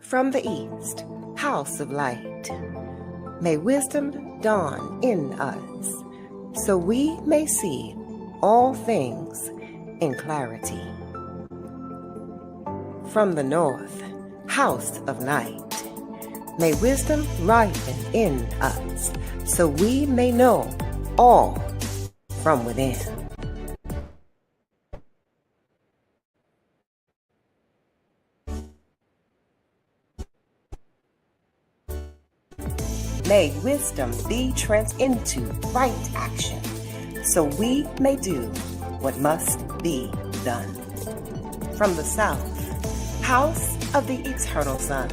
From the east, house of light, may wisdom dawn in us, so we may see all things in clarity. From the north, house of night, may wisdom ripen in us, so we may know all from within. May wisdom be transformed into right action, so we may do what must be done. From the south, house of the eternal sun,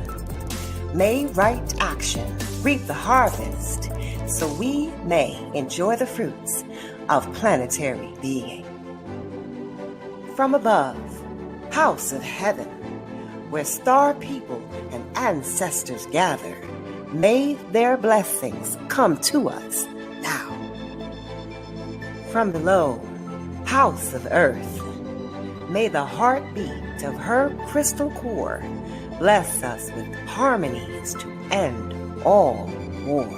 may right action reap the harvest, so we may enjoy the fruits of planetary being. From above, house of heaven, where star people and ancestors gather, may their blessings come to us now. From below, house of earth, may the heartbeat of her crystal core bless us with harmonies to end all war.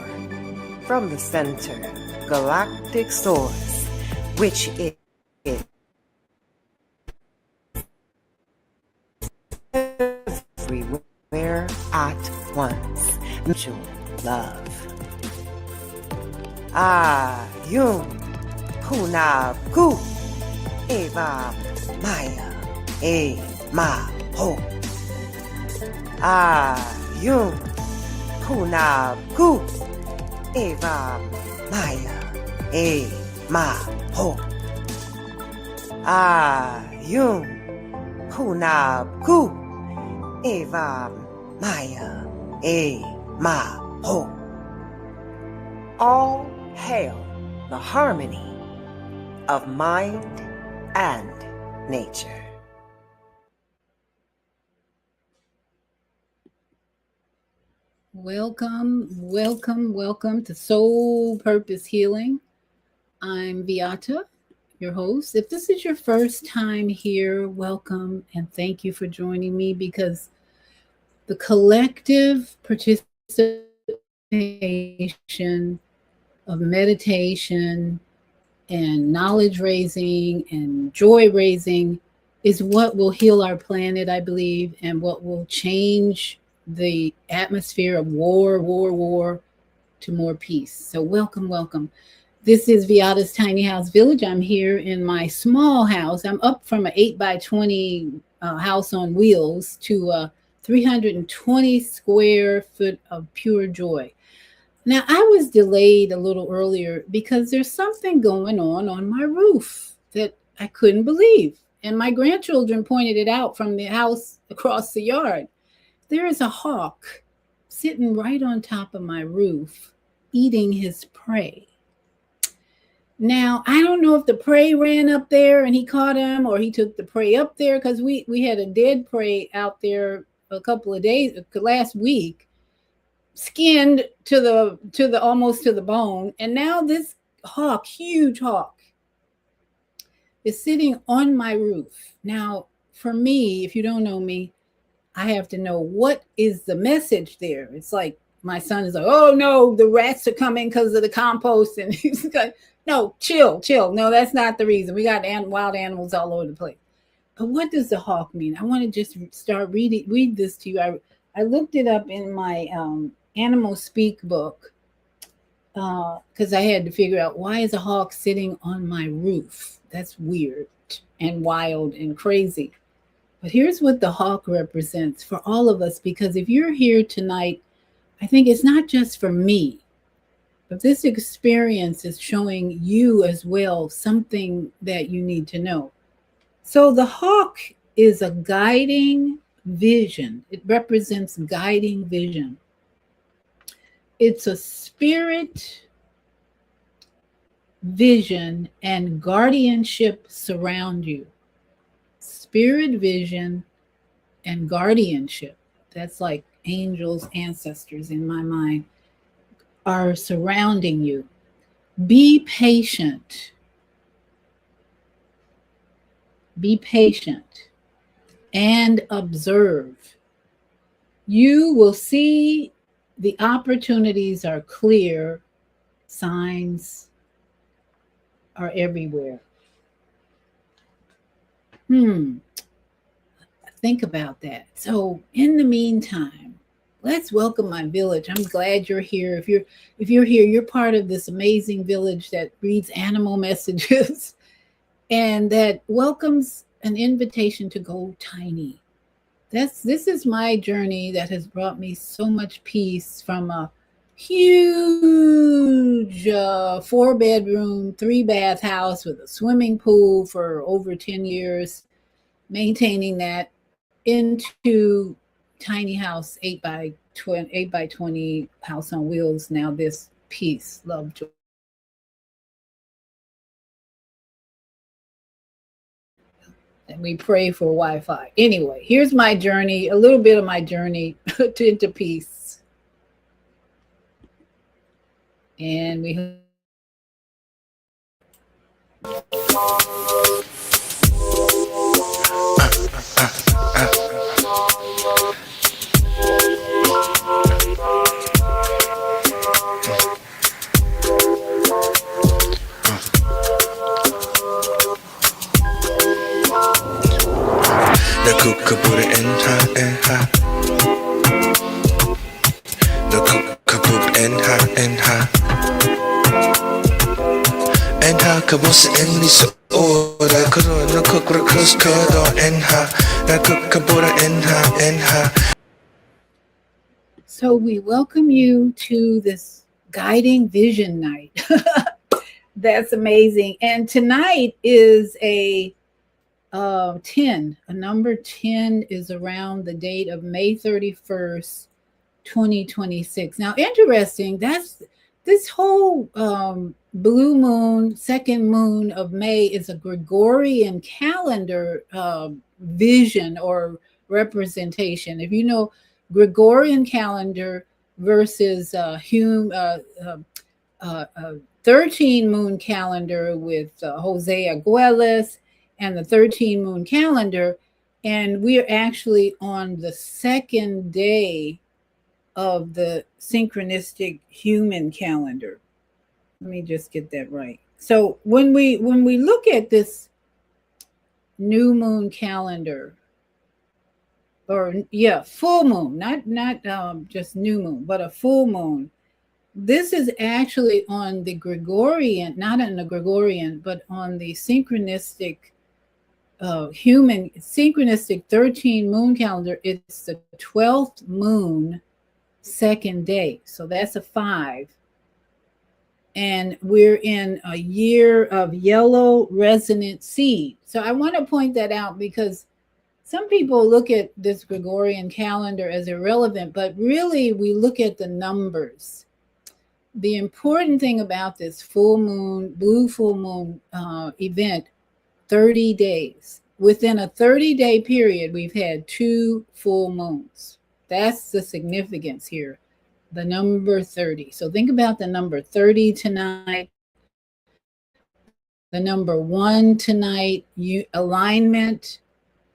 From the center, galactic source, which is everywhere at once, mutual love. Yum Puna Gu Eva Maya E Ma Ho. Yum Puna Gu Eva Maya E Ma Ho. Yum Puna Gu Eva Maya E Ma Ho. All hail the harmony of mind and nature. Welcome, welcome, welcome to Soul Purpose Healing. I'm Beata, your host. If this is your first time here, welcome and thank you for joining me, because the collective participation of meditation and knowledge raising and joy raising is what will heal our planet, I believe, and what will change the atmosphere of war to more peace. So welcome, welcome. This is Viata's Tiny House Village. I'm here in my small house. I'm up from an 8x20 house on wheels to a 320 square foot of pure joy. Now, I was delayed a little earlier because there's something going on my roof that I couldn't believe. And my grandchildren pointed it out from the house across the yard. There is a hawk sitting right on top of my roof, eating his prey. Now, I don't know if the prey ran up there and he caught him, or he took the prey up there, because we had a dead prey out there a couple of days, last week, skinned to the almost to the bone. And now this hawk, huge hawk, is sitting on my roof. Now, for me, if you don't know me, I have to know what is the message there. It's like my son is like, oh no, the rats are coming because of the compost. And he's like, no, chill. No, that's not the reason. We got wild animals all over the place. But what does the hawk mean? I want to just start read this to you. I looked it up in my Animal Speak book because I had to figure out, why is a hawk sitting on my roof? That's weird and wild and crazy. But here's what the hawk represents for all of us, because if you're here tonight, I think it's not just for me, but this experience is showing you as well something that you need to know. So the hawk is a guiding vision. It represents guiding vision. It's a spirit vision and guardianship surround you. Spirit vision and guardianship, that's like angels, ancestors in my mind, are surrounding you. Be patient. Be patient and observe. You will see the opportunities are clear, signs are everywhere. Hmm, think about that. So, in the meantime, let's welcome my village. I'm glad you're here. If you're here, you're part of this amazing village that reads animal messages and that welcomes an invitation to go tiny. This is my journey that has brought me so much peace from a huge 4 bedroom, 3 bath house with a swimming pool for over 10 years, maintaining that, into tiny house, 8 by 20 house on wheels. Now this peace, love, joy. And we pray for Wi-Fi. Anyway, here's my journey, a little bit of my journey into peace. And we The kookaboota and ha and ha. The kookaboot and ha and ha. And ha kabosa and lisa ora corona kookaroos kado and ha. The kookaboota and ha and ha. So we welcome you to this guiding vision night. That's amazing. And tonight is a 10. A number 10 is around the date of May 31st, 2026. Now, interesting, that's this whole blue moon, second moon of May is a Gregorian calendar vision or representation. If you know Gregorian calendar versus 13 moon calendar with Jose Arguelles and the 13 moon calendar. And we're actually on the second day of the synchronistic human calendar. Let me just get that right. So when we look at this new moon calendar, or full moon, not just new moon, but a full moon. This is actually on the Gregorian, not on the Gregorian, but on the synchronistic human synchronistic 13 moon calendar. It's the 12th moon, second day. So that's a 5. And we're in a year of yellow resonant seed. So I want to point that out because some people look at this Gregorian calendar as irrelevant, but really we look at the numbers. The important thing about this full moon, blue full moon event, 30 days. Within a 30-day period, we've had 2 full moons. That's the significance here, the number 30. So think about the number 30 tonight, the number 1 tonight, alignment.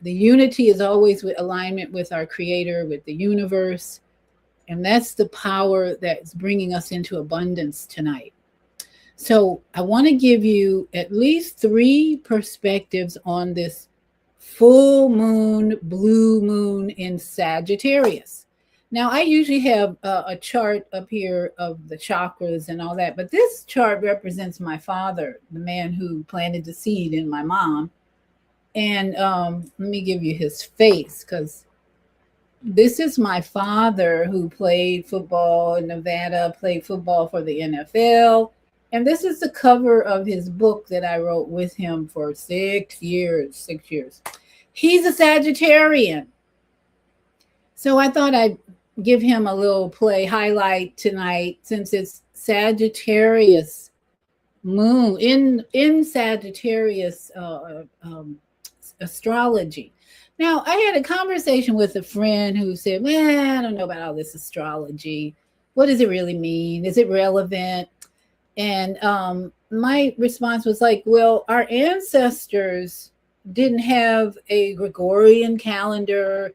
The unity is always with alignment with our creator, with the universe. And that's the power that's bringing us into abundance tonight. So I want to give you at least 3 perspectives on this full moon, blue moon in Sagittarius. Now, I usually have a chart up here of the chakras and all that, but this chart represents my father, the man who planted the seed in my mom. And let me give you his face, because this is my father who played football in Nevada, played football for the NFL. And this is the cover of his book that I wrote with him for 6 years, 6 years. He's a Sagittarian. So I thought I'd give him a little play highlight tonight, since it's Sagittarius moon in Sagittarius astrology. Now, I had a conversation with a friend who said, well, I don't know about all this astrology. What does it really mean? Is it relevant? And my response was like, well, our ancestors didn't have a Gregorian calendar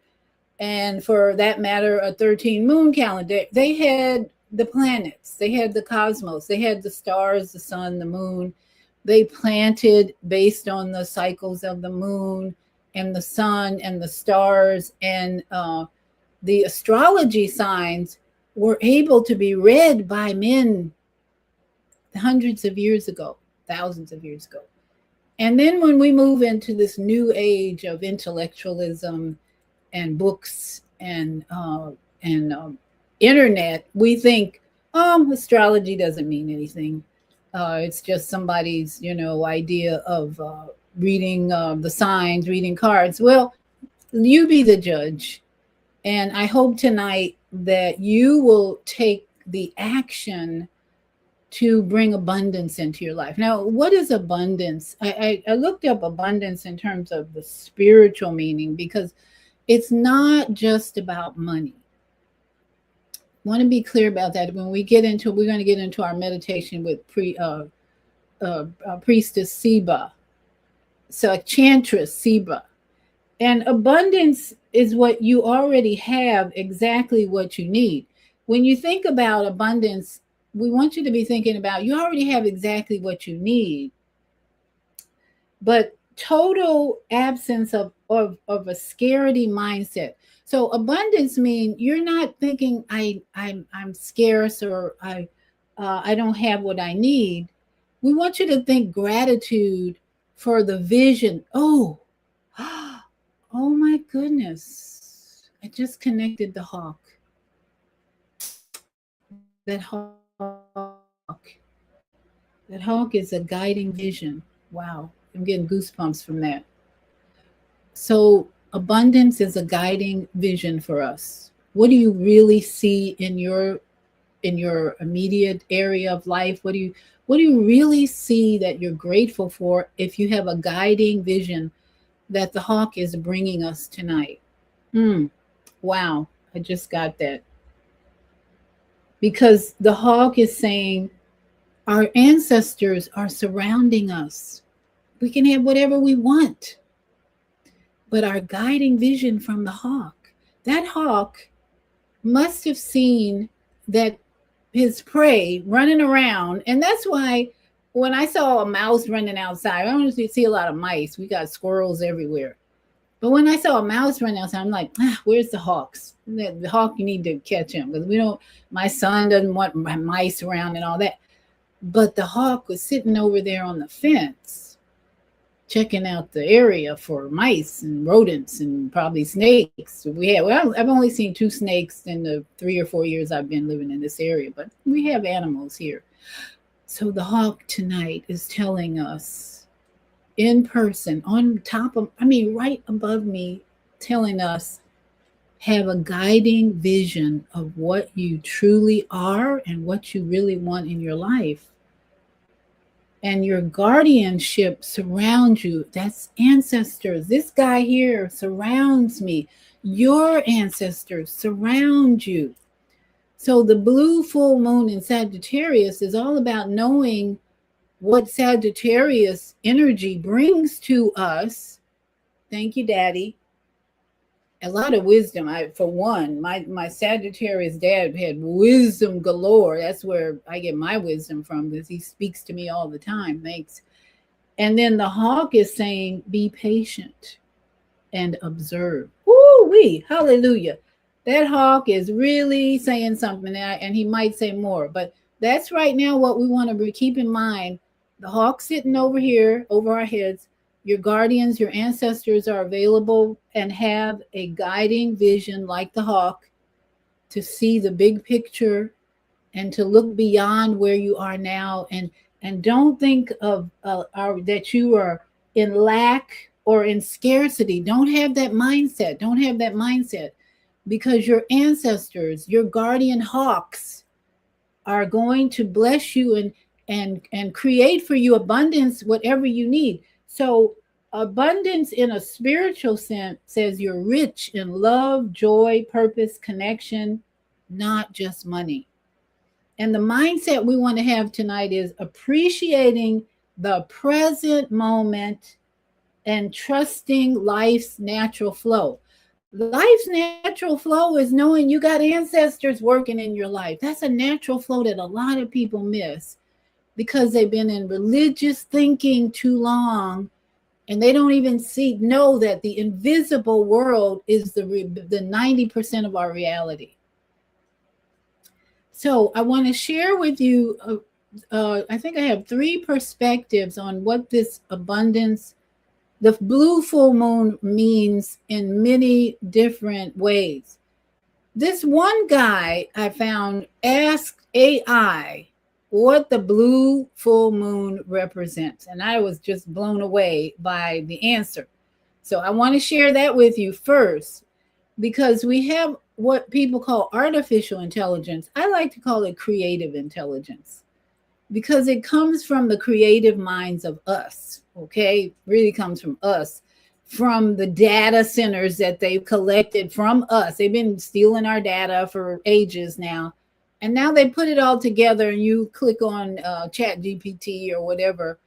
and for that matter, a 13 moon calendar. They had the planets, they had the cosmos, they had the stars, the sun, the moon. They planted based on the cycles of the moon and the sun and the stars, and the astrology signs were able to be read by men hundreds of years ago, thousands of years ago. And then when we move into this new age of intellectualism and books and internet, we think, oh, astrology doesn't mean anything. It's just somebody's, idea of reading the signs, reading cards. Well, you be the judge. And I hope tonight that you will take the action to bring abundance into your life. Now, what is abundance? I looked up abundance in terms of the spiritual meaning, because it's not just about money. I want to be clear about that. When we're going to get into our meditation with priestess Seba, so Chantress Seba. And abundance is what you already have, exactly what you need. When you think about abundance, we want you to be thinking about, you already have exactly what you need, but total absence of a scarcity mindset. So abundance means you're not thinking I'm scarce, or I don't have what I need. We want you to think gratitude for the vision. Oh my goodness. I just connected the hawk. That hawk is a guiding vision. Wow. I'm getting goosebumps from that. So abundance is a guiding vision for us. What do you really see in your immediate area of life? What do you really see that you're grateful for, if you have a guiding vision that the hawk is bringing us tonight? Wow, I just got that. Because the hawk is saying our ancestors are surrounding us. We can have whatever we want. But our guiding vision from the hawk, that hawk must have seen that his prey running around. And that's why when I saw a mouse running outside, I don't see a lot of mice. We got squirrels everywhere. But when I saw a mouse running outside, I'm like, where's the hawks? The hawk, you need to catch him, because my son doesn't want mice around and all that. But the hawk was sitting over there on the fence, checking out the area for mice and rodents and probably snakes. I've only seen 2 snakes in the 3 or 4 years I've been living in this area, but we have animals here. So the hawk tonight is telling us in person, on top of, right above me, telling us, have a guiding vision of what you truly are and what you really want in your life. And your guardianship surrounds you. That's ancestors. This guy here surrounds me. Your ancestors surround you. So the blue full moon in Sagittarius is all about knowing what Sagittarius energy brings to us. Thank you, Daddy. A lot of wisdom. For one, my Sagittarius dad had wisdom galore. That's where I get my wisdom from, because he speaks to me all the time. Thanks. And then the hawk is saying, be patient and observe. Woo-wee, hallelujah. That hawk is really saying something, and he might say more, but that's right now what we want to keep in mind. The hawk sitting over here, over our heads. Your guardians, your ancestors are available and have a guiding vision like the hawk to see the big picture and to look beyond where you are now. And don't think of that you are in lack or in scarcity. Don't have that mindset. Don't have that mindset, because your ancestors, your guardian hawks, are going to bless you and create for you abundance, whatever you need. So abundance in a spiritual sense says you're rich in love, joy, purpose, connection, not just money. And the mindset we want to have tonight is appreciating the present moment and trusting life's natural flow. Life's natural flow is knowing you got ancestors working in your life. That's a natural flow that a lot of people miss because they've been in religious thinking too long, and they don't even know that the invisible world is the 90% of our reality. So I want to share with you, I think I have 3 perspectives on what this abundance, the blue full moon, means in many different ways. This one guy I found asked AI what the blue full moon represents, and I was just blown away by the answer. So I want to share that with you first, because we have what people call artificial intelligence. I like to call it creative intelligence, because it comes from the creative minds of us. Okay, really comes from us, from the data centers that they've collected from us. They've been stealing our data for ages now, and now they put it all together, and you click on Chat GPT or whatever,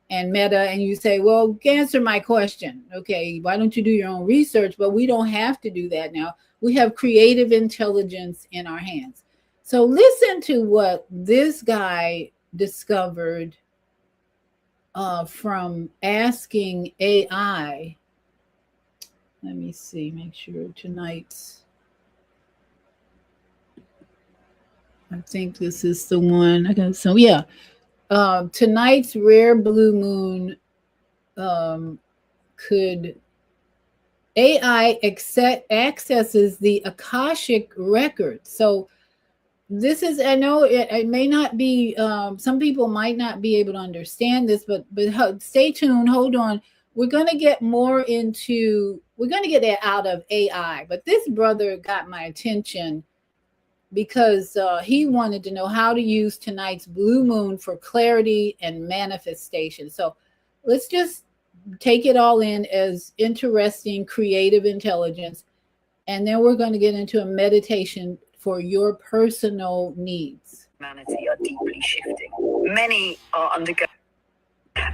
and Meta, and you say, well, answer my question. Okay, why don't you do your own research? But we don't have to do that now. We have creative intelligence in our hands. So listen to what this guy discovered from asking AI. Let me see, make sure tonight's, I think this is the one. Okay, so yeah. Tonight's rare blue moon could AI accesses the Akashic record. So this is, I know it may not be, some people might not be able to understand this, but stay tuned, hold on. We're going to get more into, we're going to get that out of AI. But this brother got my attention because he wanted to know how to use tonight's blue moon for clarity and manifestation. So let's just take it all in as interesting, creative intelligence. And then we're going to get into a meditation for your personal needs. Humanity are deeply shifting. Many are undergoing.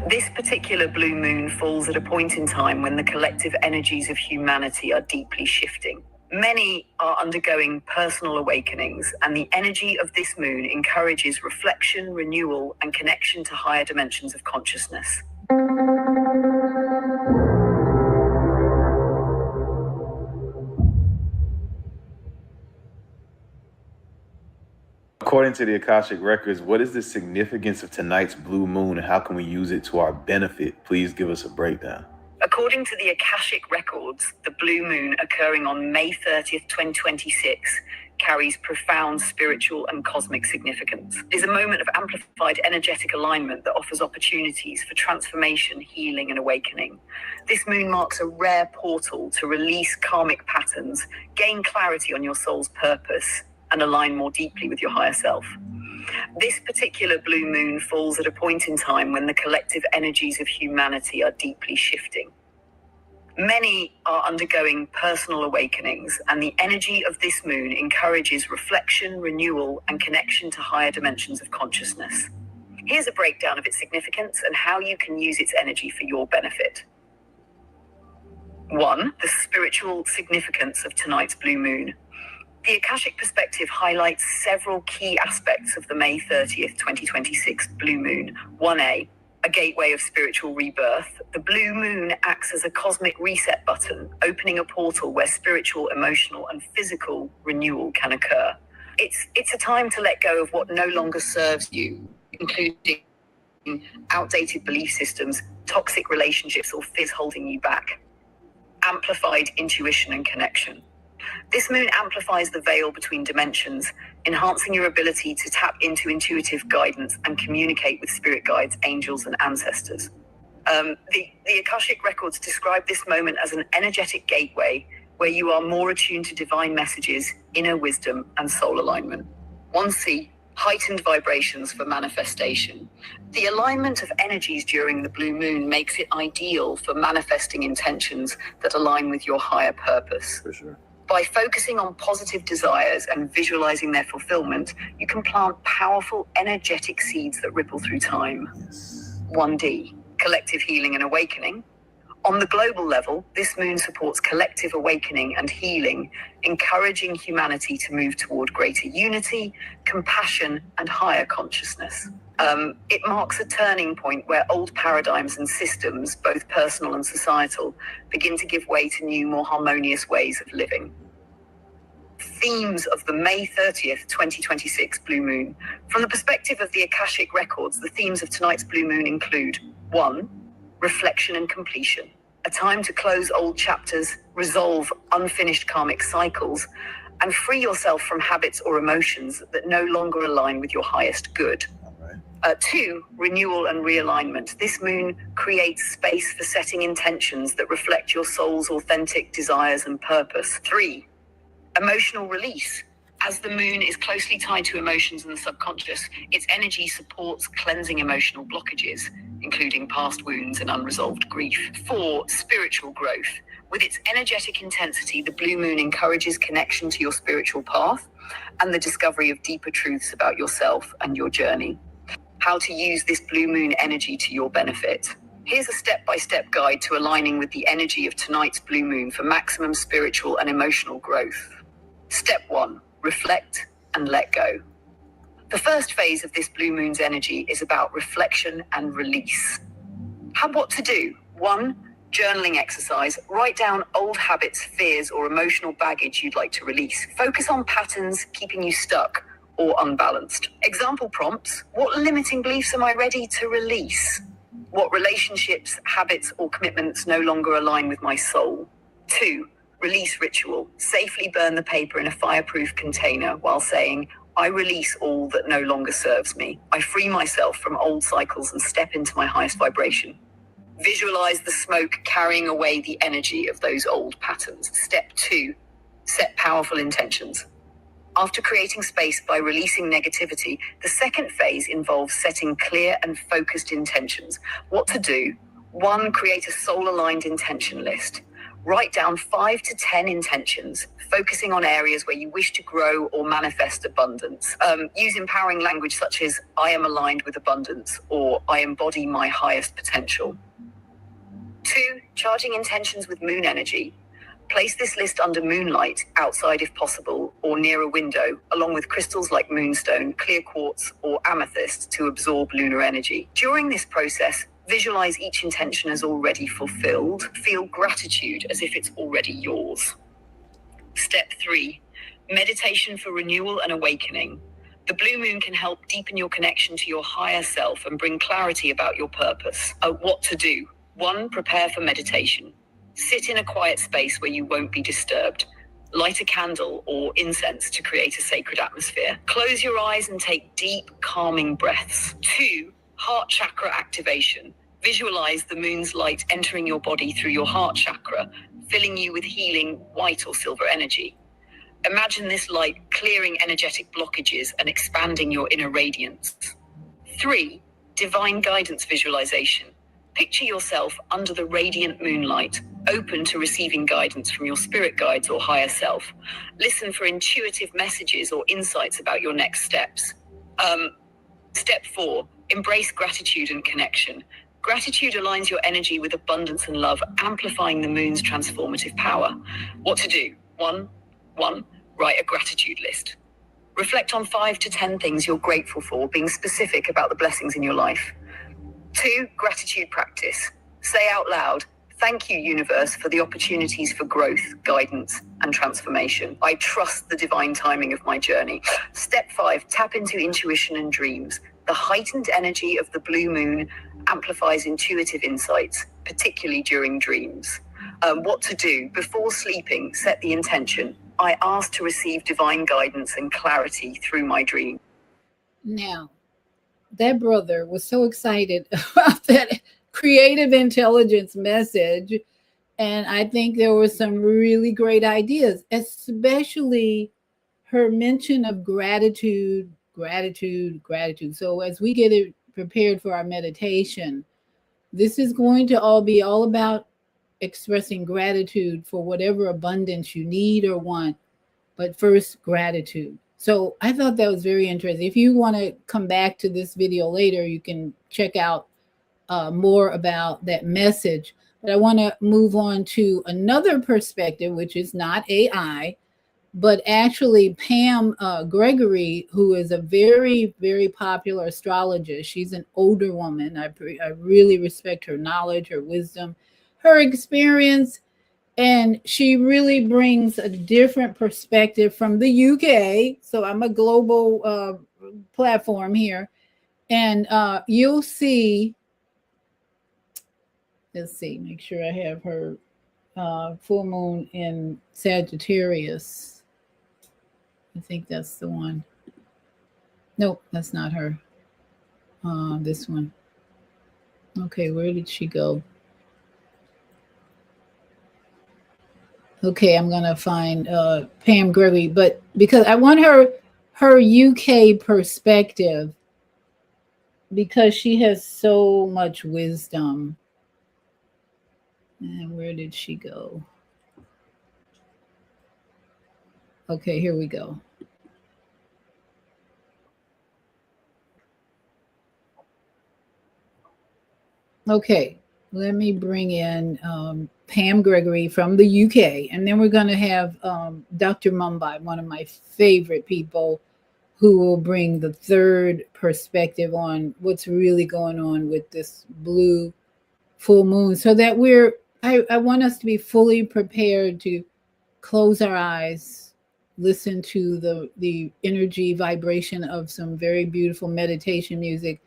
This particular blue moon falls at a point in time when the collective energies of humanity are deeply shifting. Many are undergoing personal awakenings, and the energy of this moon encourages reflection, renewal, and connection to higher dimensions of consciousness. According to the Akashic Records, what is the significance of tonight's blue moon and how can we use it to our benefit? Please give us a breakdown. According to the Akashic Records, the blue moon occurring on May 30th, 2026 carries profound spiritual and cosmic significance. It is a moment of amplified energetic alignment that offers opportunities for transformation, healing, and awakening. This moon marks a rare portal to release karmic patterns, gain clarity on your soul's purpose, and align more deeply with your higher self. This particular blue moon falls at a point in time when the collective energies of humanity are deeply shifting. Many are undergoing personal awakenings, and the energy of this moon encourages reflection, renewal, and connection to higher dimensions of consciousness. Here's a breakdown of its significance and how you can use its energy for your benefit. 1. The spiritual significance of tonight's blue moon. The Akashic perspective highlights several key aspects of the May 30th, 2026 blue moon. 1A, a gateway of spiritual rebirth. The blue moon acts as a cosmic reset button, opening a portal where spiritual, emotional, and physical renewal can occur. It's a time to let go of what no longer serves you, including outdated belief systems, toxic relationships, or fears holding you back. Amplified intuition and connection. This moon amplifies the veil between dimensions, enhancing your ability to tap into intuitive guidance and communicate with spirit guides, angels, and ancestors. The Akashic Records describe this moment as an energetic gateway where you are more attuned to divine messages, inner wisdom, and soul alignment. 1C, heightened vibrations for manifestation. The alignment of energies during the blue moon makes it ideal for manifesting intentions that align with your higher purpose. For sure. By focusing on positive desires and visualizing their fulfillment, you can plant powerful, energetic seeds that ripple through time. 1D, collective healing and awakening. On the global level, this moon supports collective awakening and healing, encouraging humanity to move toward greater unity, compassion, and higher consciousness. It marks a turning point where old paradigms and systems, both personal and societal, begin to give way to new, more harmonious ways of living. Themes of the May 30th, 2026 blue moon. From the perspective of the Akashic records, the themes of tonight's blue moon include 1. Reflection and completion. A time to close old chapters, resolve unfinished karmic cycles, and free yourself from habits or emotions that no longer align with your highest good. 2. Renewal and realignment. This moon creates space for setting intentions that reflect your soul's authentic desires and purpose. 3. Emotional release. As the moon is closely tied to emotions and the subconscious, its energy supports cleansing emotional blockages, including past wounds and unresolved grief. 4. Spiritual growth. With its energetic intensity, the blue moon encourages connection to your spiritual path and the discovery of deeper truths about yourself and your journey. How to use this blue moon energy to your benefit. Here's a step-by-step guide to aligning with the energy of tonight's blue moon for maximum spiritual and emotional growth. Step 1. Reflect and let go. The first phase of this blue moon's energy is about reflection and release. What to do? 1. Journaling exercise. Write down old habits, fears, or emotional baggage you'd like to release. Focus on patterns keeping you stuck or unbalanced. Example prompts. What limiting beliefs am I ready to release? What relationships, habits, or commitments no longer align with my soul? 2. Release ritual. Safely burn the paper in a fireproof container while saying, I release all that no longer serves me. I free myself from old cycles and step into my highest vibration. Visualize the smoke carrying away the energy of those old patterns. Step 2. Set powerful intentions. After creating space by releasing negativity, the second phase involves setting clear and focused intentions. What to do? 1. Create a soul-aligned intention list. Write down 5 to 10 intentions, focusing on areas where you wish to grow or manifest abundance. Use empowering language such as, I am aligned with abundance, or I embody my highest potential. 2. Charging intentions with moon energy. Place this list under moonlight, outside if possible, or near a window, along with crystals like moonstone, clear quartz, or amethyst to absorb lunar energy. During this process, visualize each intention as already fulfilled. Feel gratitude as if it's already yours. Step 3. Meditation for renewal and awakening. The blue moon can help deepen your connection to your higher self and bring clarity about your purpose. What to do? 1. Prepare for meditation. Sit in a quiet space where you won't be disturbed. Light a candle or incense to create a sacred atmosphere. Close your eyes and take deep, calming breaths. 2. Heart chakra activation. Visualize the moon's light entering your body through your heart chakra, filling you with healing white or silver energy. Imagine this light clearing energetic blockages and expanding your inner radiance. 3. Divine guidance visualization. Picture yourself under the radiant moonlight, open to receiving guidance from your spirit guides or higher self. Listen for intuitive messages or insights about your next steps. Step 4. Embrace gratitude and connection. Gratitude aligns your energy with abundance and love, amplifying the moon's transformative power. What to do? 1. Write a gratitude list. Reflect on 5 to 10 things you're grateful for, being specific about the blessings in your life. 2. Gratitude practice. Say out loud, thank you, universe, for the opportunities for growth, guidance, and transformation. I trust the divine timing of my journey. Step 5. Tap into intuition and dreams. The heightened energy of the blue moon amplifies intuitive insights, particularly during dreams. What to do? Before sleeping, set the intention. I ask to receive divine guidance and clarity through my dream. Now, that brother was so excited about that creative intelligence message. And I think there were some really great ideas, especially her mention of gratitude. So as we get it prepared for our meditation, this is going to be all about expressing gratitude for whatever abundance you need or want, but first gratitude. So I thought that was very interesting. If you want to come back to this video later, you can check out more about that message. But I want to move on to another perspective, which is not AI, but actually Pam Gregory, who is a very, very popular astrologist. She's an older woman. I really respect her knowledge, her wisdom, her experience, and she really brings a different perspective from the UK. So I'm a global platform here, and you'll see. Let's see, make sure I have her full moon in Sagittarius. I think that's the one. Nope, that's not her. This one. Okay, where did she go? Okay, I'm gonna find Pam Gregory, but because I want her UK perspective, because she has so much wisdom. And where did she go? Okay, here we go. Okay, let me bring in Pam Gregory from the UK, and then we're going to have Dr. Mumbai, one of my favorite people, who will bring the third perspective on what's really going on with this blue full moon, so that I want us to be fully prepared to close our eyes, listen to the energy vibration of some very beautiful meditation music,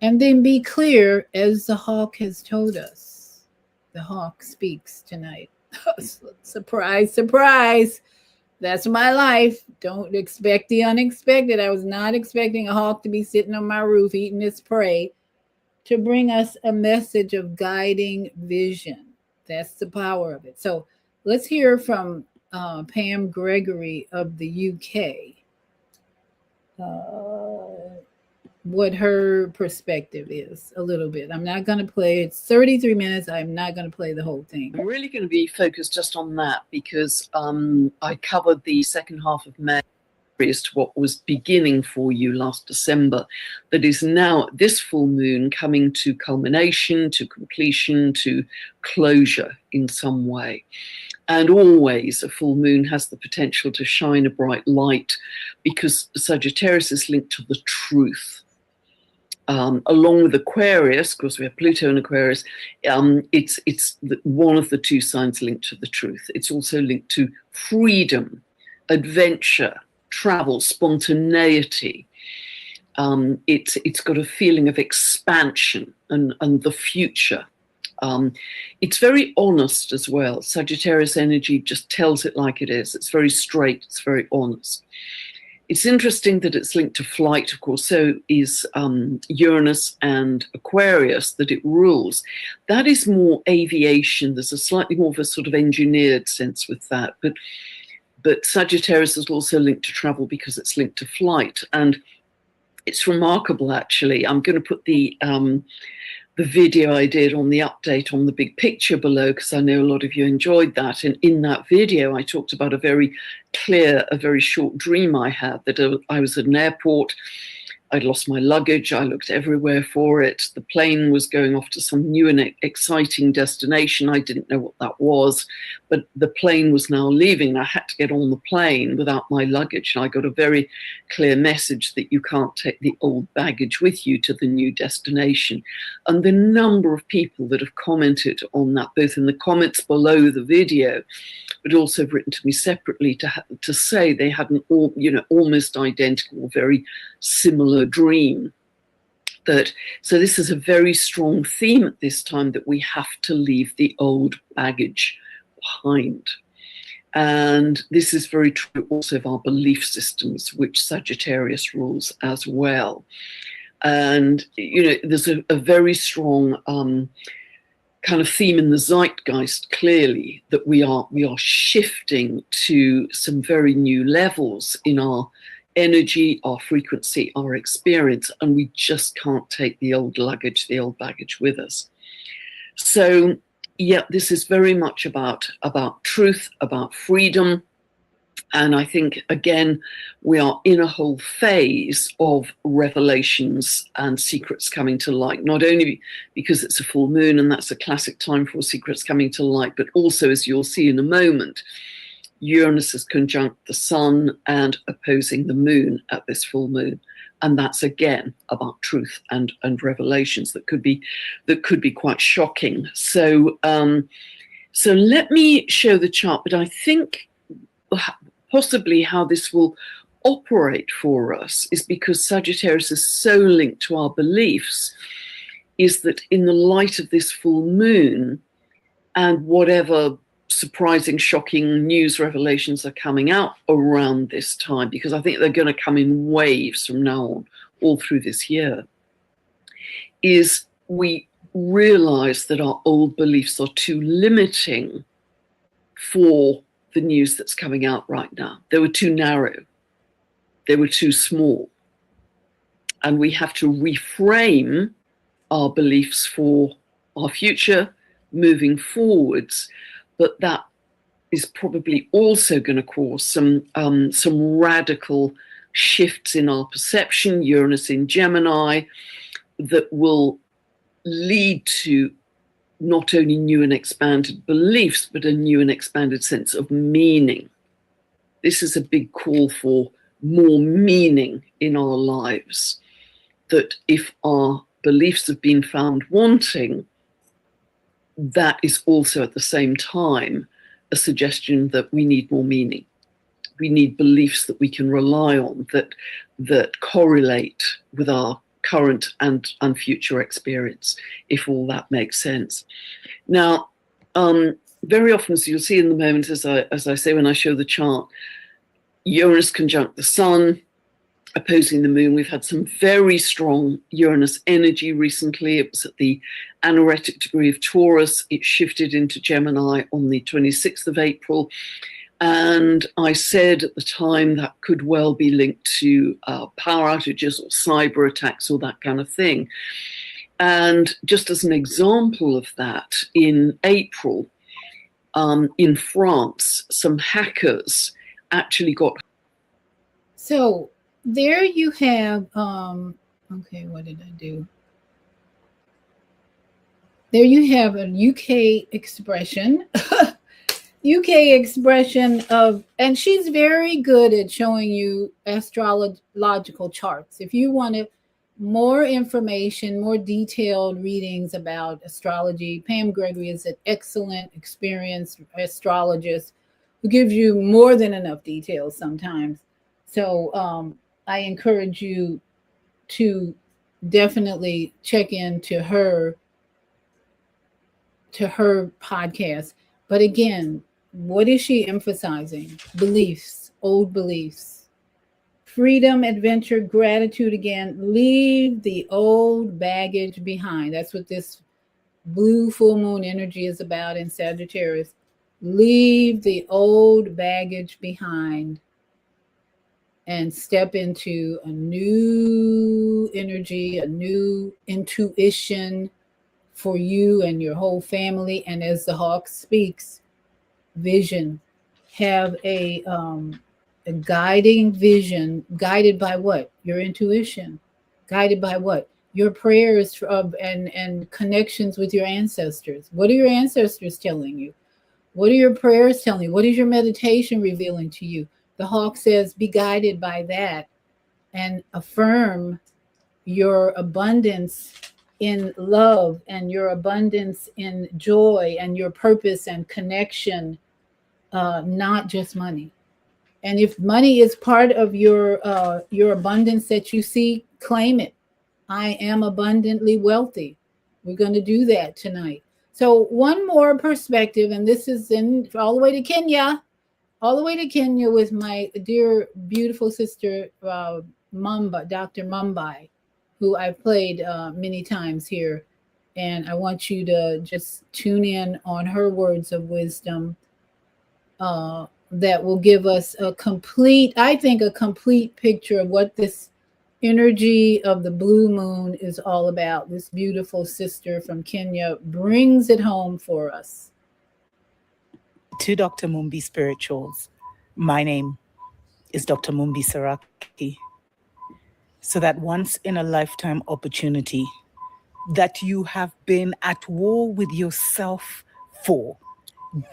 and then be clear, as the hawk has told us. The hawk speaks tonight. Surprise, surprise. That's my life. Don't expect the unexpected. I was not expecting a hawk to be sitting on my roof eating its prey to bring us a message of guiding vision. That's the power of it. So let's hear from Pam Gregory of the UK. What her perspective is a little bit. I'm not going to play. It's 33 minutes. I'm not going to play the whole thing. I'm really going to be focused just on that because I covered the second half of May as to what was beginning for you last December, that is now this full moon coming to culmination, to completion, to closure in some way. And always a full moon has the potential to shine a bright light because Sagittarius is linked to the truth. Along with Aquarius, of course we have Pluto in Aquarius, it's one of the two signs linked to the truth. It's also linked to freedom, adventure, travel, spontaneity. It's got a feeling of expansion and the future. It's very honest as well. Sagittarius energy just tells it like it is. It's very straight, it's very honest. It's interesting that it's linked to flight, of course, so is Uranus and Aquarius, that it rules. That is more aviation. There's a slightly more of a sort of engineered sense with that. But Sagittarius is also linked to travel because it's linked to flight. And it's remarkable, actually. I'm going to put the video I did on the update on the big picture below, because I know a lot of you enjoyed that. And in that video, I talked about a very clear, a very short dream I had, that I was at an airport. I'd lost my luggage. I looked everywhere for it. The plane was going off to some new and exciting destination. I didn't know what that was, but the plane was now leaving. I had to get on the plane without my luggage. And I got a very clear message that you can't take the old baggage with you to the new destination. And the number of people that have commented on that, both in the comments below the video, but also have written to me separately to say they had an almost identical, very similar dream. So this is a very strong theme at this time, that we have to leave the old baggage behind. And this is very true also of our belief systems, which Sagittarius rules as well. And there's a very strong kind of theme in the zeitgeist, clearly, that we are shifting to some very new levels in our energy, our frequency, our experience, and we just can't take the old luggage, the old baggage with us. So yeah, this is very much about truth, about freedom, And I think, again, we are in a whole phase of revelations and secrets coming to light, not only because it's a full moon and that's a classic time for secrets coming to light, but also, as you'll see in a moment, Uranus is conjunct the sun and opposing the moon at this full moon. And that's, again, about truth and revelations that could be quite shocking. So, so let me show the chart, but I think possibly how this will operate for us is because Sagittarius is so linked to our beliefs, is that in the light of this full moon and whatever surprising, shocking news revelations are coming out around this time, because I think they're going to come in waves from now on, all through this year, is we realize that our old beliefs are too limiting for the news that's coming out right now. They were too narrow. They were too small. And we have to reframe our beliefs for our future moving forwards. But that is probably also going to cause some radical shifts in our perception, Uranus in Gemini, that will lead to not only new and expanded beliefs, but a new and expanded sense of meaning. This is a big call for more meaning in our lives, that if our beliefs have been found wanting, that is also at the same time a suggestion that we need more meaning. We need beliefs that we can rely on, that correlate with our current and future experience, if all that makes sense. Now, very often, as you'll see in the moment, as I say when I show the chart, Uranus conjunct the sun, opposing the moon. We've had some very strong Uranus energy recently. It was at the anaretic degree of Taurus. It shifted into Gemini on the 26th of April. And I said at the time that could well be linked to power outages or cyber attacks or that kind of thing. And just as an example of that, in April, in France, some hackers actually got... So there you have, okay, what did I do? There you have a UK expression, UK expression of, and she's very good at showing you astrological charts. If you wanted more information, more detailed readings about astrology, Pam Gregory is an excellent, experienced astrologist who gives you more than enough details sometimes. So I encourage you to definitely check into her podcast. But again, what is she emphasizing? Beliefs, old beliefs, freedom, adventure, gratitude. Again, leave the old baggage behind. That's what this blue full moon energy is about in Sagittarius. Leave the old baggage behind and step into a new energy, a new intuition for you and your whole family. And as the hawk speaks, vision. Have a guiding vision, guided by what? Your intuition. Guided by what? Your prayers and connections with your ancestors. What are your ancestors telling you? What are your prayers telling you? What is your meditation revealing to you? The hawk says, be guided by that and affirm your abundance in love and your abundance in joy and your purpose and connection, not just money. And if money is part of your abundance that you see, claim it. I am abundantly wealthy. We're going to do that tonight. So one more perspective, and this is in all the way to Kenya. All the way to Kenya with my dear, beautiful sister, Dr. Mumbai, who I've played many times here. And I want you to just tune in on her words of wisdom that will give us a complete picture of what this energy of the blue moon is all about. This beautiful sister from Kenya brings it home for us. To Dr. Mumbi Spirituals. My name is Dr. Mumbi Saraki. So that once in a lifetime opportunity that you have been at war with yourself for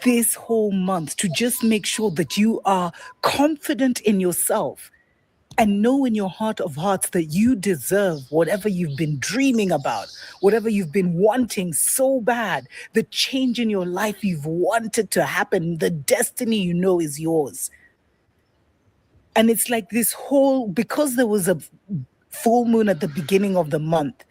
this whole month, to just make sure that you are confident in yourself and know in your heart of hearts that you deserve whatever you've been dreaming about, whatever you've been wanting so bad, the change in your life you've wanted to happen, the destiny you know is yours. And it's like this whole, because there was a full moon at the beginning of the month,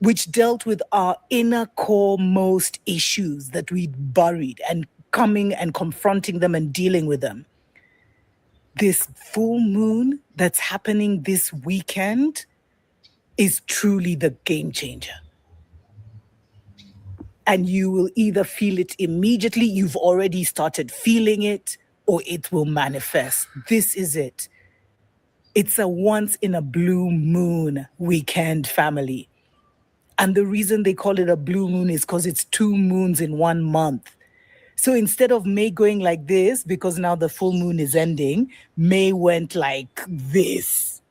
which dealt with our inner core most issues that we'd buried, and coming and confronting them and dealing with them. This full moon that's happening this weekend is truly the game changer. And you will either feel it immediately, you've already started feeling it, or it will manifest. This is it. It's a once in a blue moon weekend, family. And the reason they call it a blue moon is because it's 2 moons in 1 month. So instead of May going like this, because now the full moon is ending, May went like this.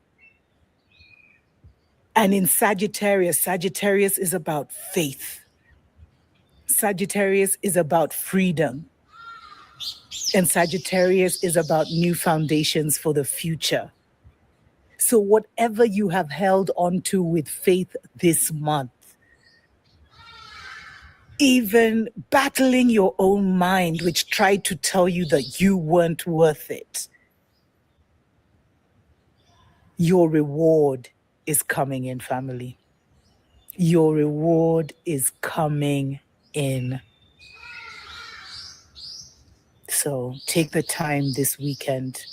And in Sagittarius, Sagittarius is about faith. Sagittarius is about freedom. And Sagittarius is about new foundations for the future. So whatever you have held on to with faith this month, even battling your own mind, which tried to tell you that you weren't worth it, your reward is coming in, family. Your reward is coming in. So take the time this weekend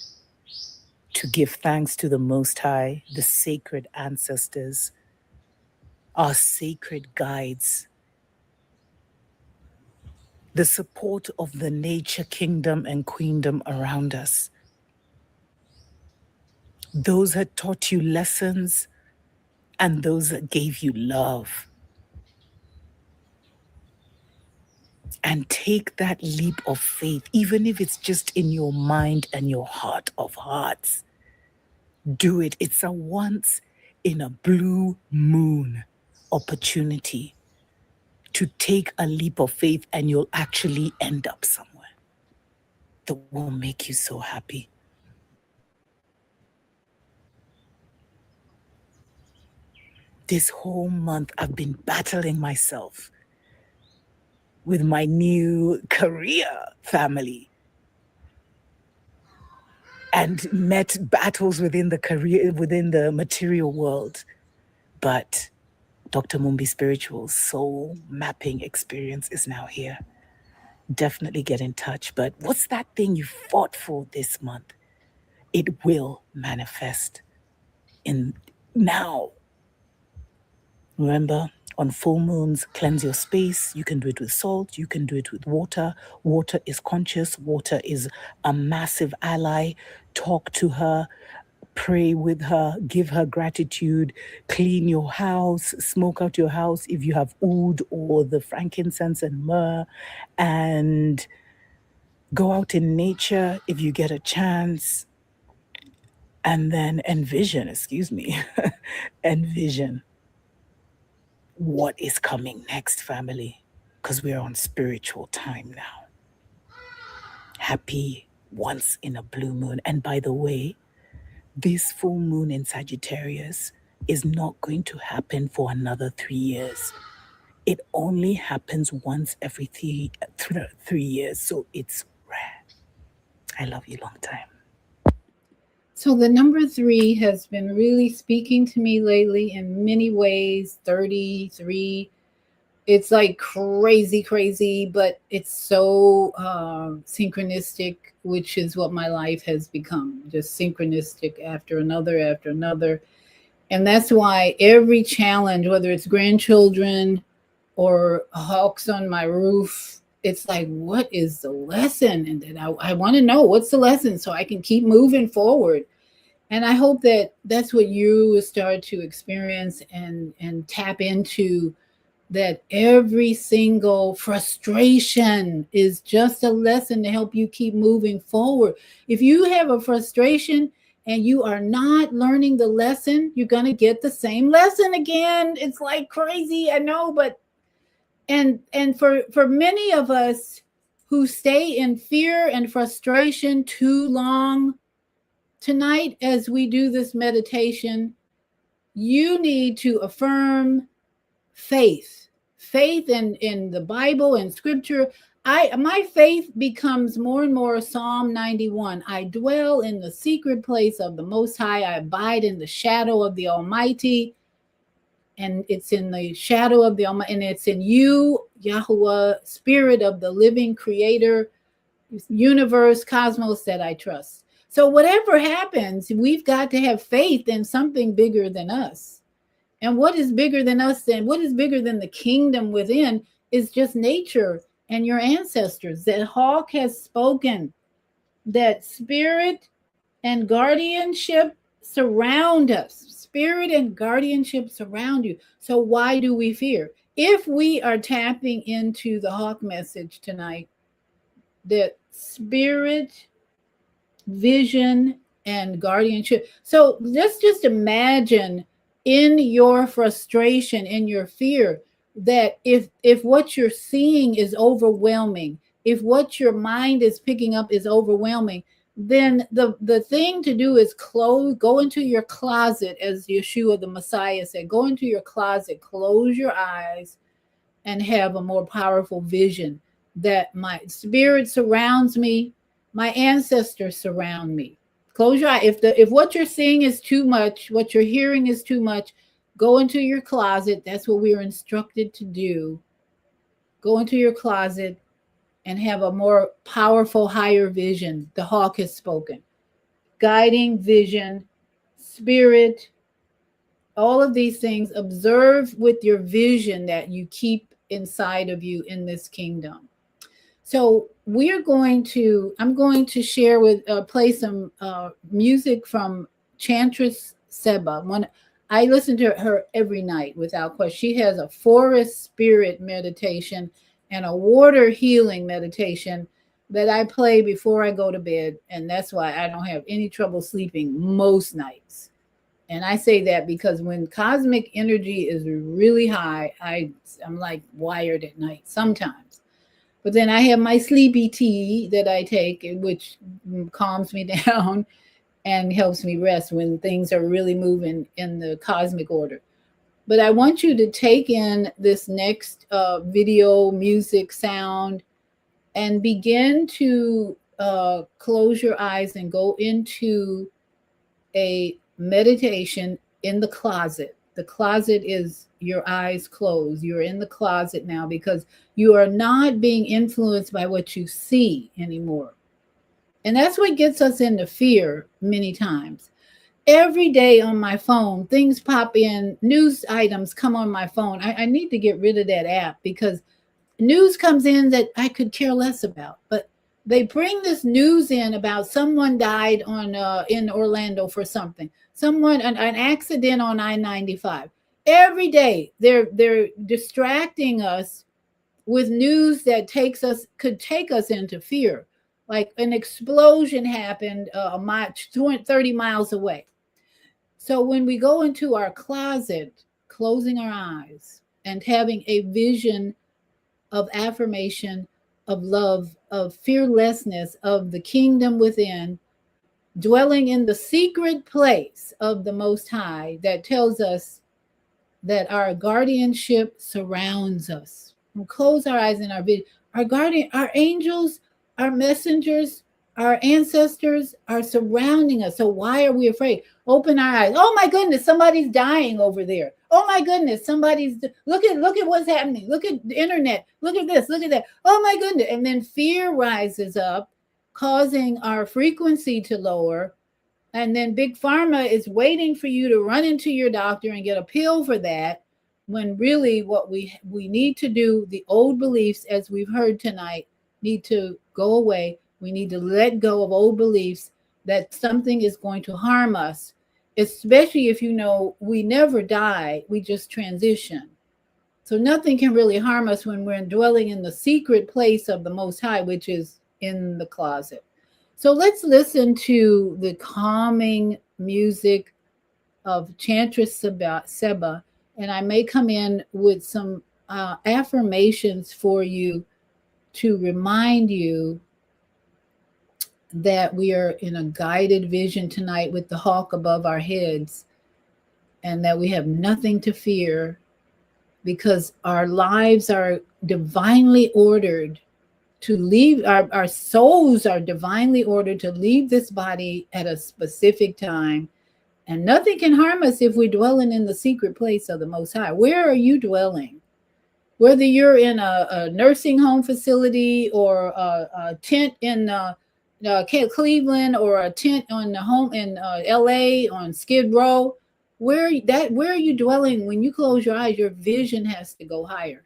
to give thanks to the Most High, the sacred ancestors, our sacred guides, the support of the nature kingdom and queendom around us. Those that taught you lessons and those that gave you love. And take that leap of faith, even if it's just in your mind and your heart of hearts. Do it. It's a once in a blue moon opportunity to take a leap of faith, and you'll actually end up somewhere that will make you so happy. This whole month, I've been battling myself with my new career, family, and met battles within the career, within the material world. But Dr. Mumbi Spiritual's soul mapping experience is now here. Definitely get in touch. But what's that thing you fought for this month? It will manifest in now. Remember, on full moons, cleanse your space. You can do it with salt. You can do it with water. Water is conscious. Water is a massive ally. Talk to her. Pray with her, give her gratitude, clean your house, smoke out your house if you have oud or the frankincense and myrrh, and go out in nature if you get a chance. And then envision what is coming next, family, because we're on spiritual time now. Happy once in a blue moon. And by the way, this full moon in Sagittarius is not going to happen for another 3 years. It only happens once every 3 years, so it's rare. I love you long time. So the number 3 has been really speaking to me lately in many ways. 33. It's like crazy, but it's so synchronistic, which is what my life has become. Just synchronistic after another. And that's why every challenge, whether it's grandchildren or hawks on my roof, it's like, what is the lesson? And then I want to know what's the lesson so I can keep moving forward. And I hope that that's what you start to experience and tap into that every single frustration is just a lesson to help you keep moving forward. If you have a frustration and you are not learning the lesson, you're going to get the same lesson again. It's like crazy, I know, but and for many of us who stay in fear and frustration too long, tonight as we do this meditation, you need to affirm faith in the Bible and scripture. My faith becomes more and more Psalm 91. I dwell in the secret place of the Most High. I abide in the shadow of the Almighty. And it's in the shadow of the Almighty, and it's in you, Yahuwah, Spirit of the living Creator, universe, cosmos, that I trust. So whatever happens, we've got to have faith in something bigger than us. And what is bigger than us, and what is bigger than the kingdom within, is just nature and your ancestors. That hawk has spoken, that spirit and guardianship surround us. Spirit and guardianship surround you. So why do we fear? If we are tapping into the hawk message tonight, that spirit, vision, and guardianship. So let's just imagine in your frustration, in your fear, that if what you're seeing is overwhelming, if what your mind is picking up is overwhelming, then the thing to do is go into your closet, as Yeshua the Messiah said, go into your closet, close your eyes, and have a more powerful vision that my spirit surrounds me, my ancestors surround me. Close your eye. If what you're seeing is too much, what you're hearing is too much, go into your closet. That's what we are instructed to do. Go into your closet and have a more powerful, higher vision. The hawk has spoken. Guiding vision, spirit, all of these things. Observe with your vision that you keep inside of you in this kingdom. So I'm going to share play some music from Chantress Seba. I listen to her every night without question. She has a forest spirit meditation and a water healing meditation that I play before I go to bed. And that's why I don't have any trouble sleeping most nights. And I say that because when cosmic energy is really high, I'm like wired at night sometimes. But then I have my sleepy tea that I take, which calms me down and helps me rest when things are really moving in the cosmic order. But I want you to take in this next video, music, sound, and begin to close your eyes and go into a meditation in the closet. The closet is your eyes closed. You're in the closet now because you are not being influenced by what you see anymore. And that's what gets us into fear many times. Every day on my phone, things pop in, news items come on my phone. I need to get rid of that app because news comes in that I could care less about. But they bring this news in about someone died in Orlando for something. An accident on I-95. Every day they're distracting us with news that could take us into fear. Like an explosion happened 30 miles away. So when we go into our closet, closing our eyes and having a vision of affirmation, of love, of fearlessness, of the kingdom within, dwelling in the secret place of the Most High that tells us that our guardianship surrounds us. We'll close our eyes in our vision. Our angels, our messengers, our ancestors are surrounding us. So why are we afraid? Open our eyes. Oh my goodness, somebody's dying over there. Oh my goodness, look at what's happening. Look at the internet. Look at this, look at that. Oh my goodness. And then fear rises up, causing our frequency to lower. And then Big Pharma is waiting for you to run into your doctor and get a pill for that, when really what we need to do, the old beliefs, as we've heard tonight, need to go away. We need to let go of old beliefs that something is going to harm us, especially if we never die, we just transition. So nothing can really harm us when we're dwelling in the secret place of the Most High, which is in the closet. So let's listen to the calming music of Chantress Seba, and I may come in with some affirmations for you to remind you that we are in a guided vision tonight with the hawk above our heads, and that we have nothing to fear because our lives are divinely ordered to leave. Our souls are divinely ordered to leave this body at a specific time, and nothing can harm us if we're dwelling in the secret place of the Most High. Where are you dwelling? Whether you're in a nursing home facility or a tent in Cleveland, or a tent on the home in LA on Skid Row, where are you dwelling? When you close your eyes, your vision has to go higher.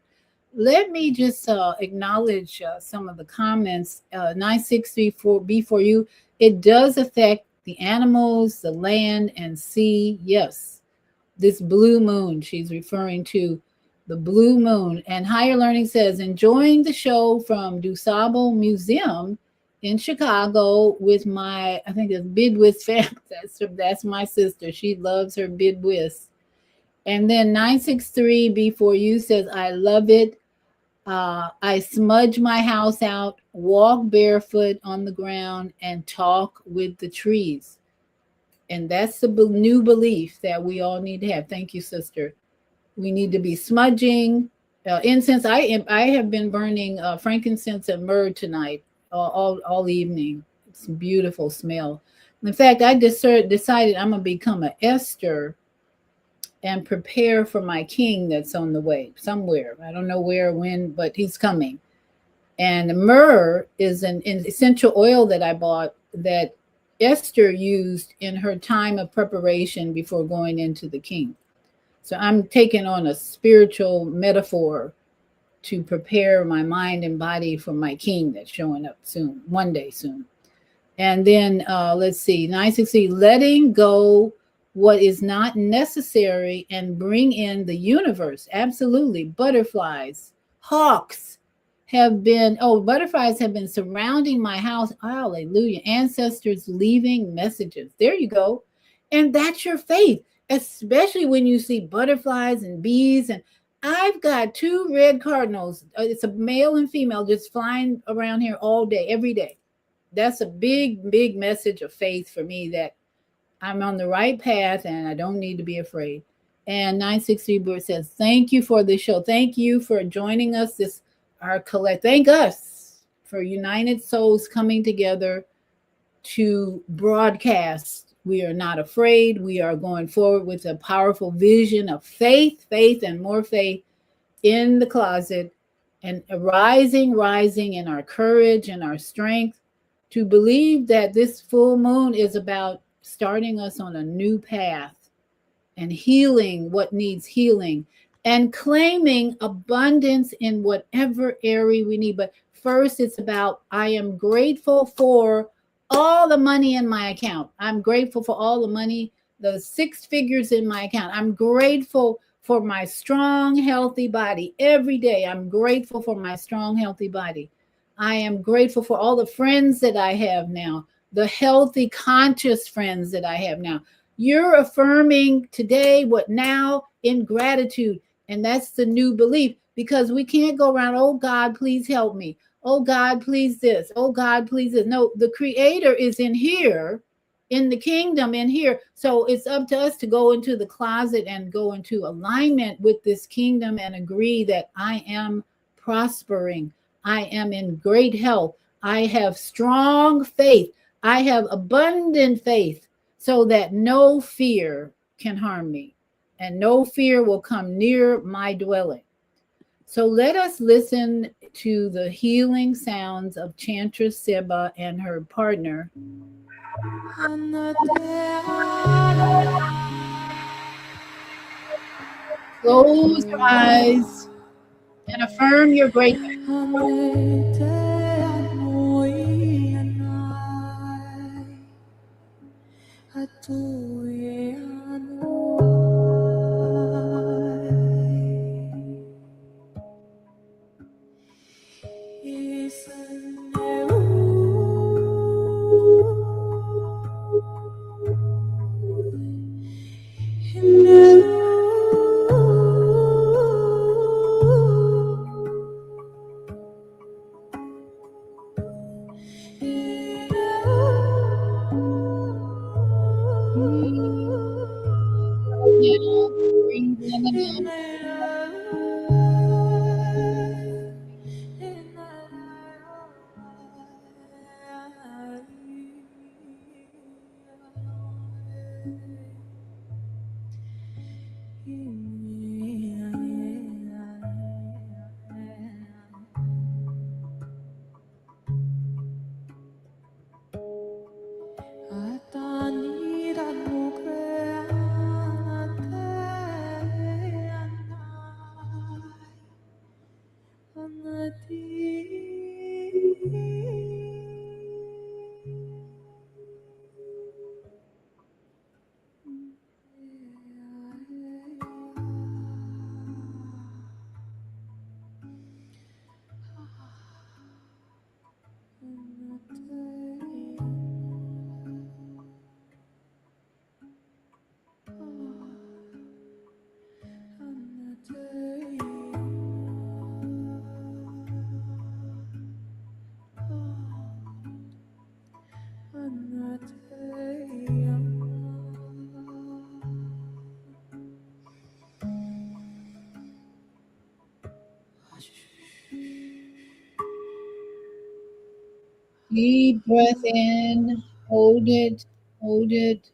Let me just acknowledge some of the comments. 9634 for you. It does affect the animals, the land, and sea. Yes, this blue moon, she's referring to the blue moon. And Higher Learning says, enjoying the show from DuSable Museum in Chicago with my, I think it's Bidwis family. That's my sister. She loves her Bidwis. And then 963 before you says, I love it. I smudge my house out, walk barefoot on the ground, and talk with the trees. And that's the new belief that we all need to have. Thank you, sister. We need to be smudging incense. I have been burning frankincense and myrrh tonight all evening. It's a beautiful smell. In fact, I decided I'm gonna become an Esther and prepare for my king that's on the way somewhere. I don't know where, when, but he's coming. And myrrh is an essential oil that I bought that Esther used in her time of preparation before going into the king. So I'm taking on a spiritual metaphor to prepare my mind and body for my king that's showing up soon, one day soon. And then let's see, 960, letting go what is not necessary and bring in the universe. Absolutely. Butterflies, hawks butterflies have been surrounding my house. Hallelujah. Ancestors leaving messages. There you go. And that's your faith, especially when you see butterflies and bees. And I've got 2 red cardinals. It's a male and female just flying around here all day, every day. That's a big, big message of faith for me that I'm on the right path and I don't need to be afraid. And 960 Bird says, thank you for the show. Thank you for joining us. Thank us for United Souls coming together to broadcast. We are not afraid. We are going forward with a powerful vision of faith, and more faith in the closet, and rising in our courage and our strength to believe that this full moon is about starting us on a new path and healing what needs healing and claiming abundance in whatever area we need. But first, it's about, I am grateful for all the money in my account. I'm grateful for all the money, the 6 figures in my account. I'm grateful for my strong, healthy body. Every day, I'm grateful for my strong, healthy body. I am grateful for all the friends that I have now, the healthy, conscious friends that I have now. You're affirming today what now in gratitude. And that's the new belief, because we can't go around, oh God, please help me. Oh God, please this. Oh God, please this. No, the creator is in here, in the kingdom in here. So it's up to us to go into the closet and go into alignment with this kingdom and agree that I am prospering. I am in great health. I have strong faith. I have abundant faith so that no fear can harm me and no fear will come near my dwelling. So let us listen to the healing sounds of Chantress Seba and her partner. Close your eyes and affirm your greatness. Deep breath in, hold it, hold it.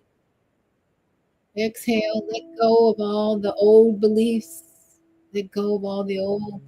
Exhale, let go of all the old beliefs. Let go of all the old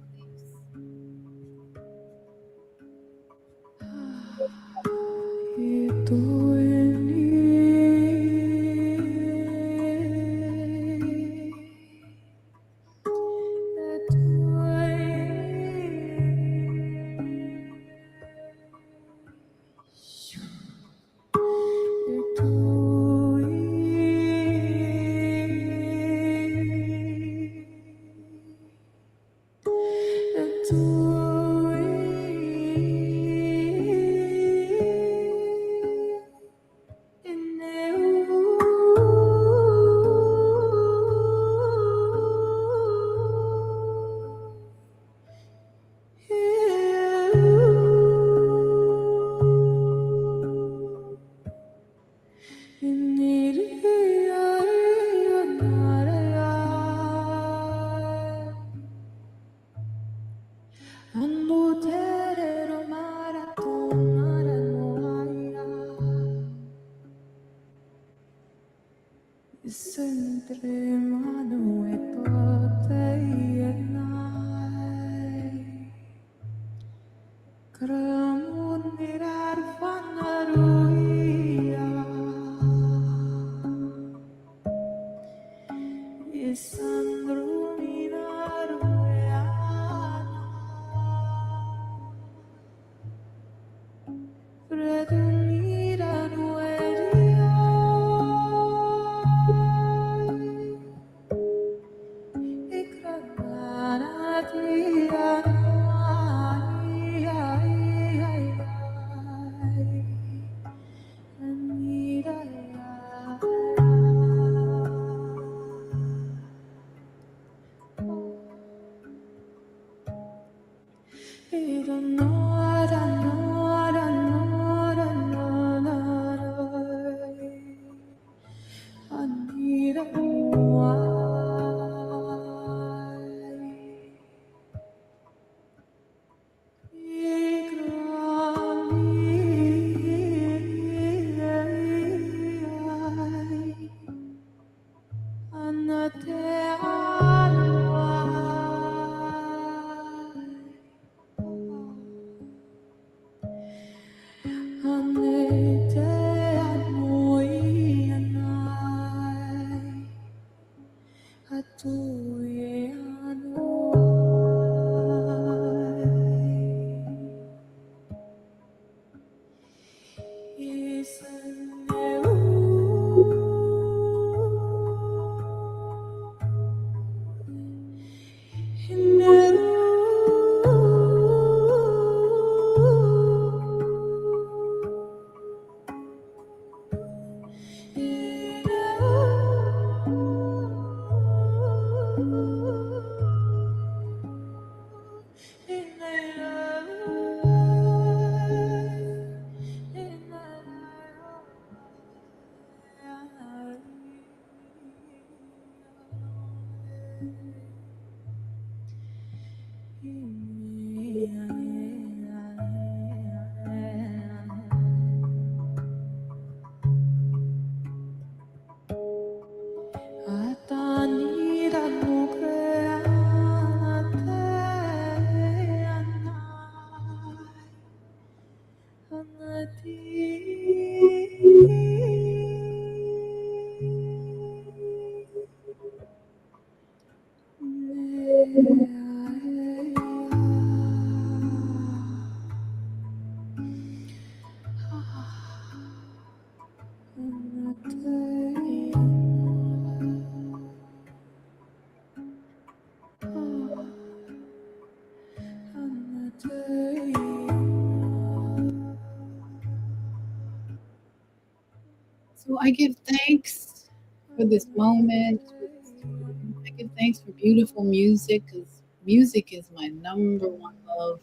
Well, I give thanks for this moment, for this time. I give thanks for beautiful music because music is my number one love.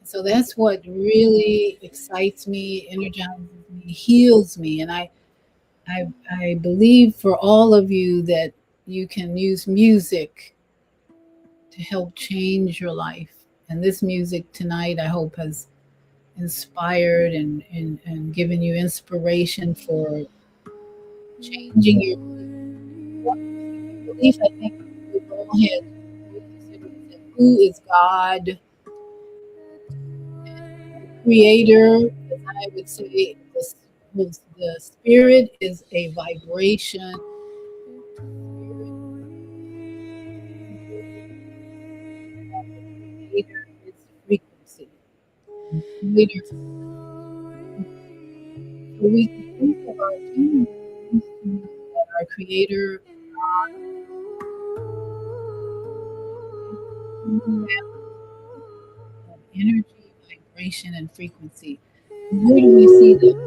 So that's what really excites me, energizes me, heals me. And I believe for all of you that you can use music to help change your life. And this music tonight, I hope, has inspired and given you inspiration for changing your belief. I think we've all had we consider is that who is God, creator, as I would say, the spirit is a vibration. Spirit creator is frequency. And creator, so we can think of our team that our creator of energy, vibration, and frequency. And where do we see that?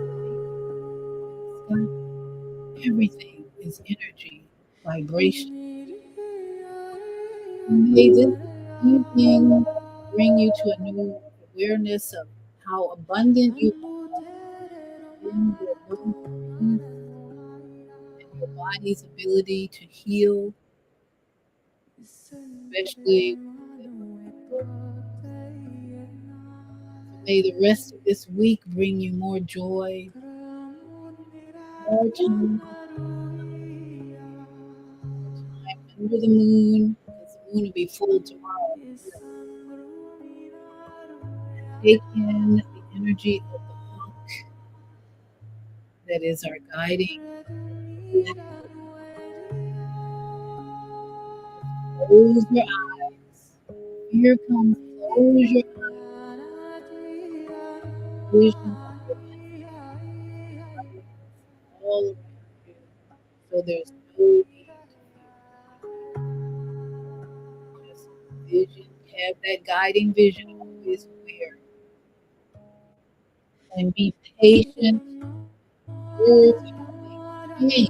Everything is energy, vibration. May this evening bring you to a new awareness of how abundant you are in your ability to peace and your body's ability to heal, especially may the rest of this week bring you more joy, more time under the moon, because the moon will be full tomorrow. Take in the energy of the hawk that is our guiding. Close your eyes. Here comes, close your vision of your life all around you. So there's no need to fear. Just vision, have that guiding vision always aware. And be patient. Words change.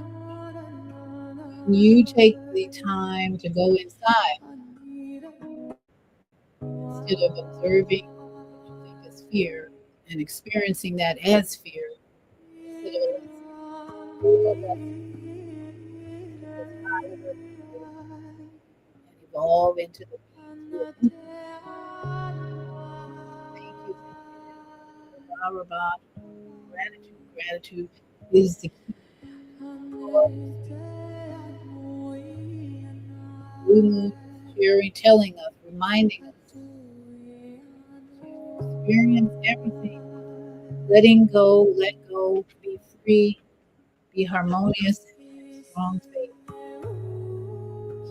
When you take the time to go inside instead of observing what you think is fear and experiencing that as fear, instead of and evolve into the being you are. Thank you. Rabba. Gratitude. Gratitude is the key. Blue moon sharing, telling us, reminding us to experience everything, letting go, let go, be free, be harmonious, and have strong faith.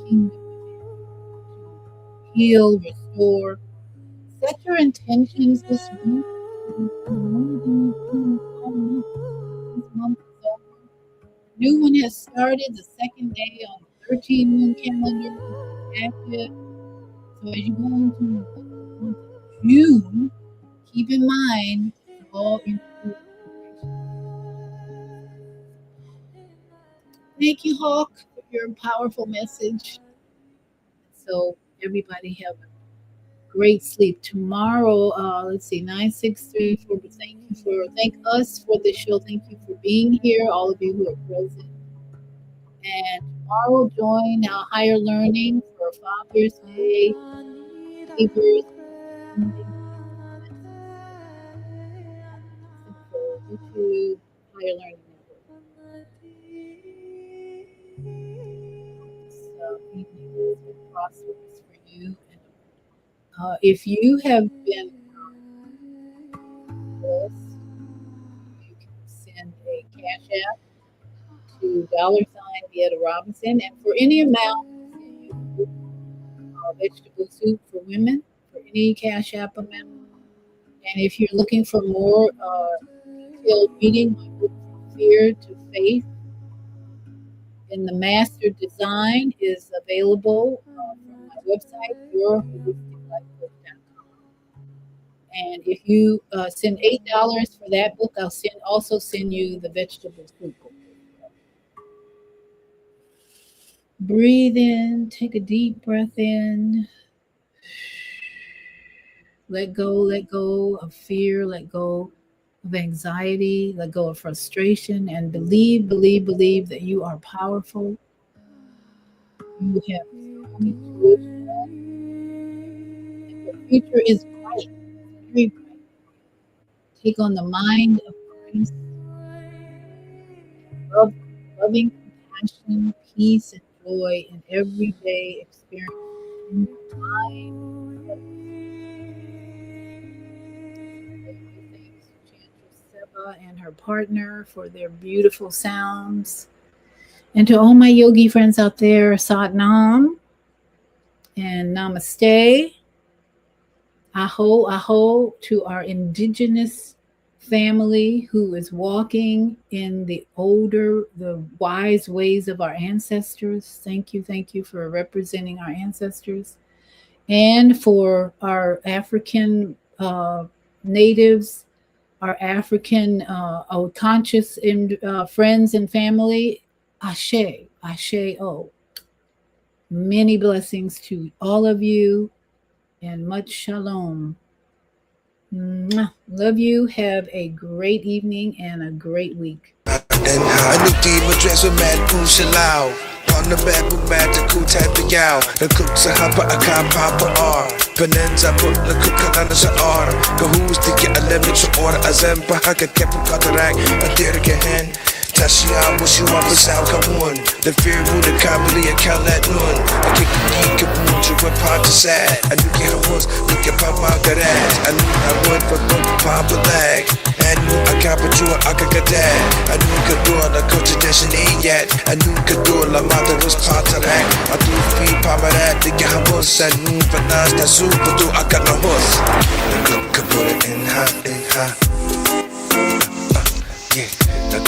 Kingdom to heal, restore. Set your intentions this week. This month is over. New one has started. The second day on the 13 moon calendar is active. So as you go into the month of June, keep in mind it's all into. Thank you, Hawk, for your powerful message. So everybody have a great sleep tomorrow. Let's see, 9634. Thank us for the show. Thank you for being here, all of you who are present. And tomorrow, join our higher learning for Father's Day. Neighbors, for YouTube Higher Learning Network. Evening has been prosperous for you. And if you have been blessed, you can send a cash app to $Beata Robinson, and for any amount, vegetable soup for women for any cash app amount. And if you're looking for more detailed reading, my book From Fear to Faith in the Master Design is available from my website, yourholisticlifebook.com. And if you send $8 for that book, I'll also send you the vegetable soup book. Breathe in, take a deep breath in. Let go of fear, let go of anxiety, let go of frustration, and believe that you are powerful. You have so many choices. Your future is bright, very bright. Take on the mind of Christ, love, loving compassion, peace, and joy in everyday experience. In your mind, thanks to Chantress Seba and her partner for their beautiful sounds. And to all my yogi friends out there, Sat Nam and Namaste. Aho, aho to our indigenous family who is walking in the wise ways of our ancestors. Thank you for representing our ancestors. And for our African natives, our African conscious friends and family, Ashe, Ashe, oh. Many blessings to all of you and much shalom. Mwah. Love you. Have a great evening and a great week. Anuki madress with mad pushalao. On the bed with magical type of yow. The cooks a hopper, a can papa R. Benenza put the cook on the order. Go who's to get a limit to order. A zempa, I could keep a cataract. A theater can hand. Tashia, wish you up as out one. The fear who the comedy a count at noon. I kick the geek up to a part to sad. I knew get a horse, we can pop out that ass. I knew I went for good pop a leg. I knew I got but you I could get that. I knew could do all the culture destined yet. I knew could do all the mother was part of that. I do feed papa that the guy was and move but now that's super do I got no horse. The cook could put it in hot,